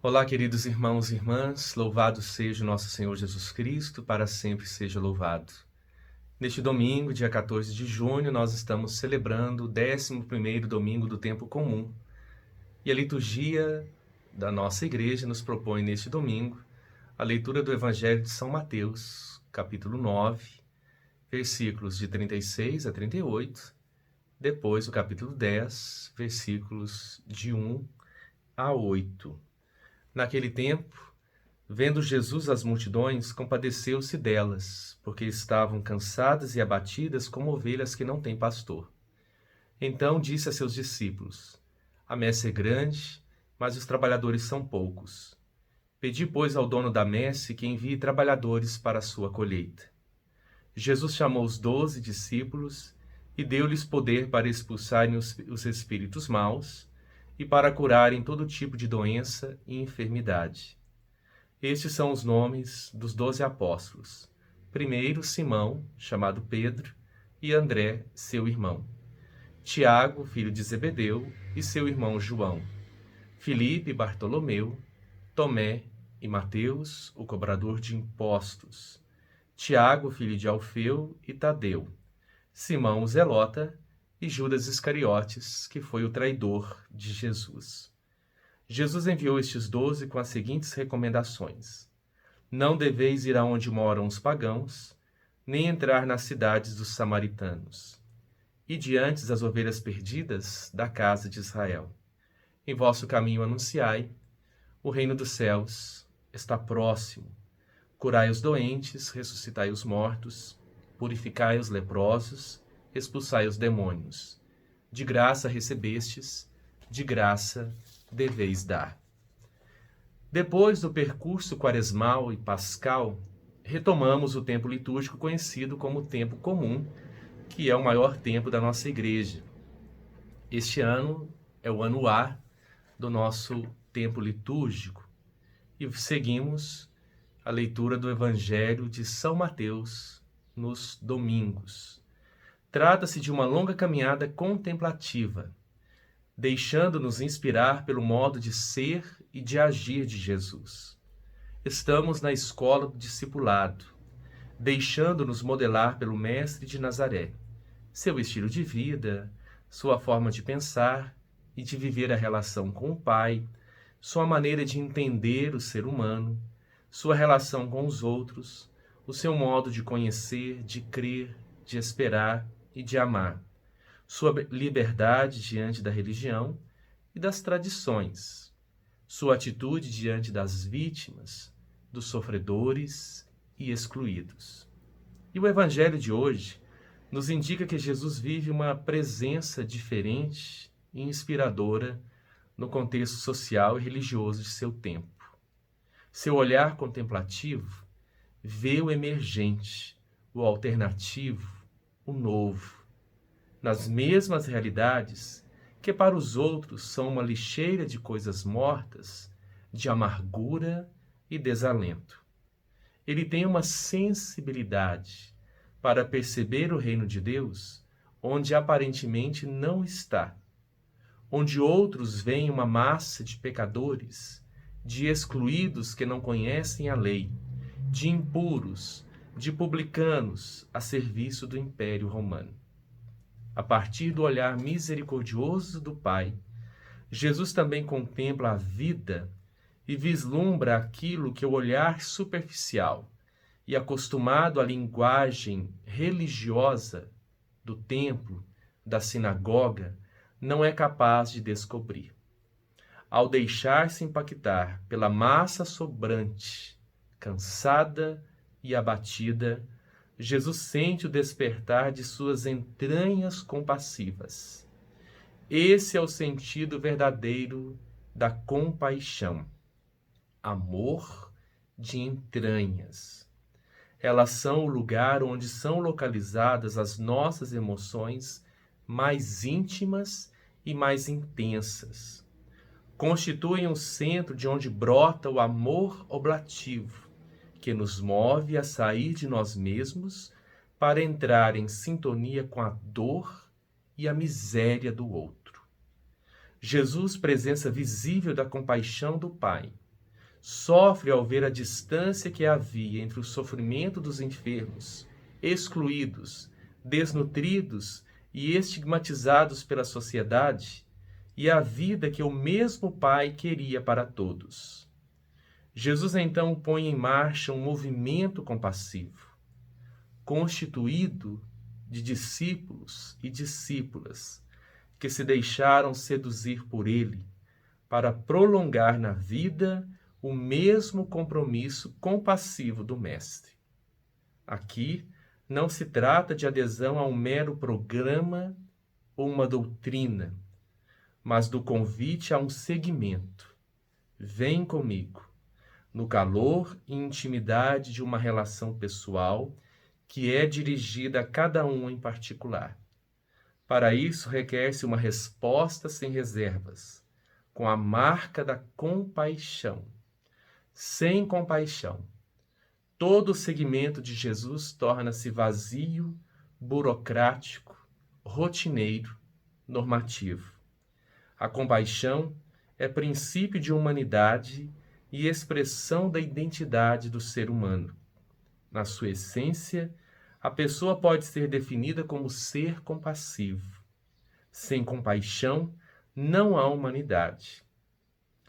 Olá, queridos irmãos e irmãs, louvado seja o nosso Senhor Jesus Cristo, para sempre seja louvado. Neste domingo, dia 14 de junho, nós estamos celebrando o 11º domingo do tempo comum. E a liturgia da nossa igreja nos propõe neste domingo a leitura do Evangelho de São Mateus, capítulo 9, versículos de 36 a 38, depois o capítulo 10, versículos de 1 a 8. Naquele tempo, vendo Jesus as multidões, compadeceu-se delas, porque estavam cansadas e abatidas como ovelhas que não têm pastor. Então disse a seus discípulos: A messe é grande, mas os trabalhadores são poucos. Pedi, pois, ao dono da messe que envie trabalhadores para a sua colheita. Jesus chamou os 12 discípulos e deu-lhes poder para expulsarem os espíritos maus e para curarem todo tipo de doença e enfermidade. Estes são os nomes dos 12 apóstolos. Primeiro, Simão, chamado Pedro, e André, seu irmão. Tiago, filho de Zebedeu, e seu irmão João. Filipe e Bartolomeu, Tomé e Mateus, o cobrador de impostos. Tiago, filho de Alfeu, e Tadeu. Simão o Zelota e Judas Iscariotes, que foi o traidor de Jesus. Jesus enviou estes 12 com as seguintes recomendações: Não deveis ir aonde moram os pagãos, nem entrar nas cidades dos samaritanos. E diante das ovelhas perdidas da casa de Israel. Em vosso caminho anunciai: o reino dos céus está próximo. Curai os doentes, ressuscitai os mortos, purificai os leprosos, expulsai os demônios. De graça recebestes, de graça deveis dar. Depois do percurso quaresmal e pascal, retomamos o tempo litúrgico conhecido como tempo comum, que é o maior tempo da nossa igreja. Este ano é o ano A do nosso tempo litúrgico e seguimos a leitura do Evangelho de São Mateus nos domingos. Trata-se de uma longa caminhada contemplativa, deixando-nos inspirar pelo modo de ser e de agir de Jesus. Estamos na escola do discipulado, deixando-nos modelar pelo Mestre de Nazaré, seu estilo de vida, sua forma de pensar e de viver a relação com o Pai, sua maneira de entender o ser humano, sua relação com os outros, o seu modo de conhecer, de crer, de esperar e de amar, sua liberdade diante da religião e das tradições, sua atitude diante das vítimas, dos sofredores e excluídos. E o Evangelho de hoje nos indica que Jesus vive uma presença diferente e inspiradora no contexto social e religioso de seu tempo. Seu olhar contemplativo vê o emergente, o alternativo, o novo, nas mesmas realidades que para os outros são uma lixeira de coisas mortas, de amargura e desalento. Ele tem uma sensibilidade para perceber o reino de Deus onde aparentemente não está, onde outros veem uma massa de pecadores, de excluídos que não conhecem a lei, de impuros, de publicanos a serviço do Império Romano. A partir do olhar misericordioso do Pai, Jesus também contempla a vida e vislumbra aquilo que o olhar superficial e acostumado à linguagem religiosa do templo, da sinagoga, não é capaz de descobrir. Ao deixar-se impactar pela massa sobrante, cansada e abatida, Jesus sente o despertar de suas entranhas compassivas. Esse é o sentido verdadeiro da compaixão. Amor de entranhas. Elas são o lugar onde são localizadas as nossas emoções mais íntimas e mais intensas. Constituem o centro de onde brota o amor oblativo, que nos move a sair de nós mesmos para entrar em sintonia com a dor e a miséria do outro. Jesus, presença visível da compaixão do Pai, Sofre ao ver a distância que havia entre o sofrimento dos enfermos, excluídos, desnutridos e estigmatizados pela sociedade, e a vida que o mesmo Pai queria para todos. Jesus então põe em marcha um movimento compassivo, constituído de discípulos e discípulas que se deixaram seduzir por ele para prolongar na vida o mesmo compromisso compassivo do Mestre. Aqui não se trata de adesão a um mero programa ou uma doutrina, mas do convite a um seguimento. Vem comigo, no calor e intimidade de uma relação pessoal que é dirigida a cada um em particular. Para isso, requer-se uma resposta sem reservas, com a marca da compaixão. Sem compaixão, todo o seguimento de Jesus torna-se vazio, burocrático, rotineiro, normativo. A compaixão é princípio de humanidade e expressão da identidade do ser humano. Na sua essência, a pessoa pode ser definida como ser compassivo. Sem compaixão, não há humanidade,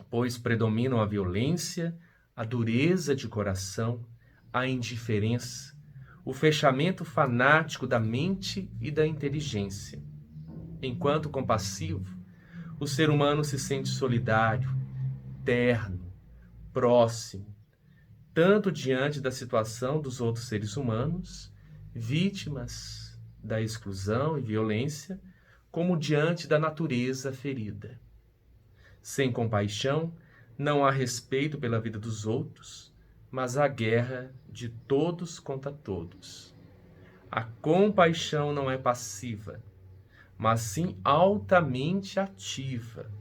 pois predominam a violência, a dureza de coração, a indiferença, o fechamento fanático da mente e da inteligência. Enquanto compassivo, o ser humano se sente solidário, terno, próximo, tanto diante da situação dos outros seres humanos, vítimas da exclusão e violência, como diante da natureza ferida. Sem compaixão, não há respeito pela vida dos outros, mas há guerra de todos contra todos. A compaixão não é passiva, mas sim altamente ativa.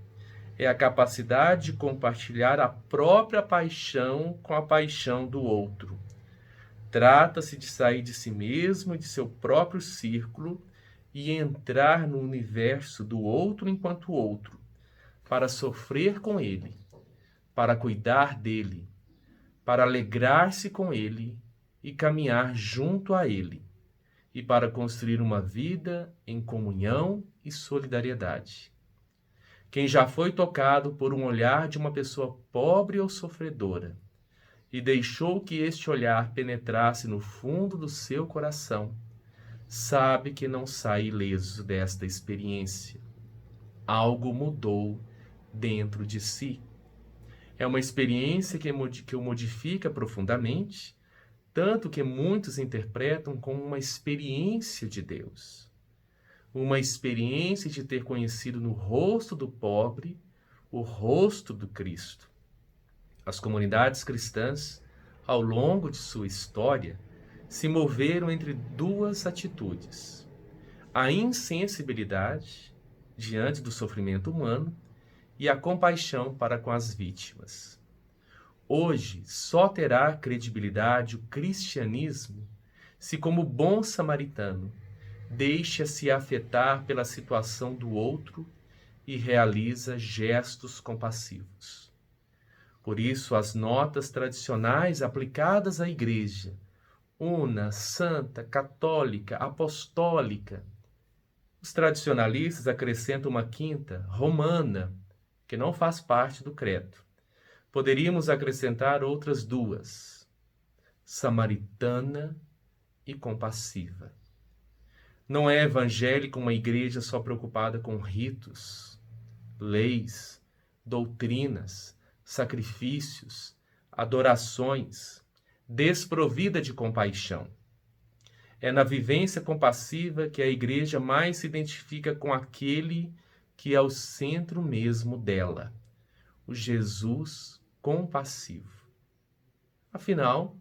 É a capacidade de compartilhar a própria paixão com a paixão do outro. Trata-se de sair de si mesmo e de seu próprio círculo e entrar no universo do outro enquanto outro, para sofrer com ele, para cuidar dele, para alegrar-se com ele e caminhar junto a ele, e para construir uma vida em comunhão e solidariedade. Quem já foi tocado por um olhar de uma pessoa pobre ou sofredora e deixou que este olhar penetrasse no fundo do seu coração, sabe que não sai ileso desta experiência. Algo mudou dentro de si. É uma experiência que o modifica profundamente, tanto que muitos interpretam como uma experiência de Deus. Uma experiência de ter conhecido no rosto do pobre o rosto do Cristo. As comunidades cristãs, ao longo de sua história, se moveram entre duas atitudes: a insensibilidade diante do sofrimento humano e a compaixão para com as vítimas. Hoje, só terá credibilidade o cristianismo se, como bom samaritano, deixa-se afetar pela situação do outro e realiza gestos compassivos. Por isso, as notas tradicionais aplicadas à Igreja, una, santa, católica, apostólica. Os tradicionalistas acrescentam uma quinta, romana, que não faz parte do credo. Poderíamos acrescentar outras duas, samaritana e compassiva. Não é evangélica uma igreja só preocupada com ritos, leis, doutrinas, sacrifícios, adorações, desprovida de compaixão. É na vivência compassiva que a igreja mais se identifica com aquele que é o centro mesmo dela, o Jesus compassivo. Afinal,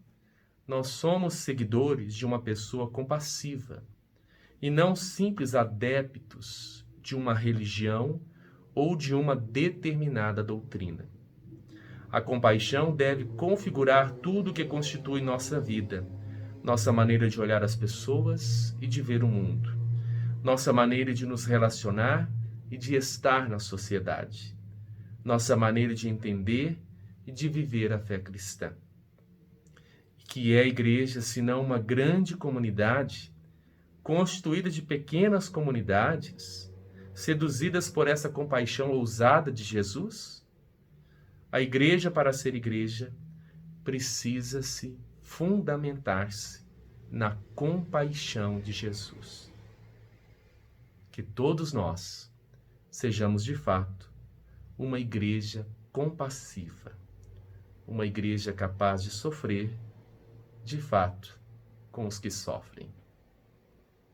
nós somos seguidores de uma pessoa compassiva e não simples adeptos de uma religião ou de uma determinada doutrina. A compaixão deve configurar tudo o que constitui nossa vida, nossa maneira de olhar as pessoas e de ver o mundo, nossa maneira de nos relacionar e de estar na sociedade, nossa maneira de entender e de viver a fé cristã. Que é a igreja, senão uma grande comunidade, constituída de pequenas comunidades, seduzidas por essa compaixão ousada de Jesus? A igreja, para ser igreja, precisa-se fundamentar-se na compaixão de Jesus. Que todos nós sejamos, de fato, uma igreja compassiva, uma igreja capaz de sofrer, de fato, com os que sofrem.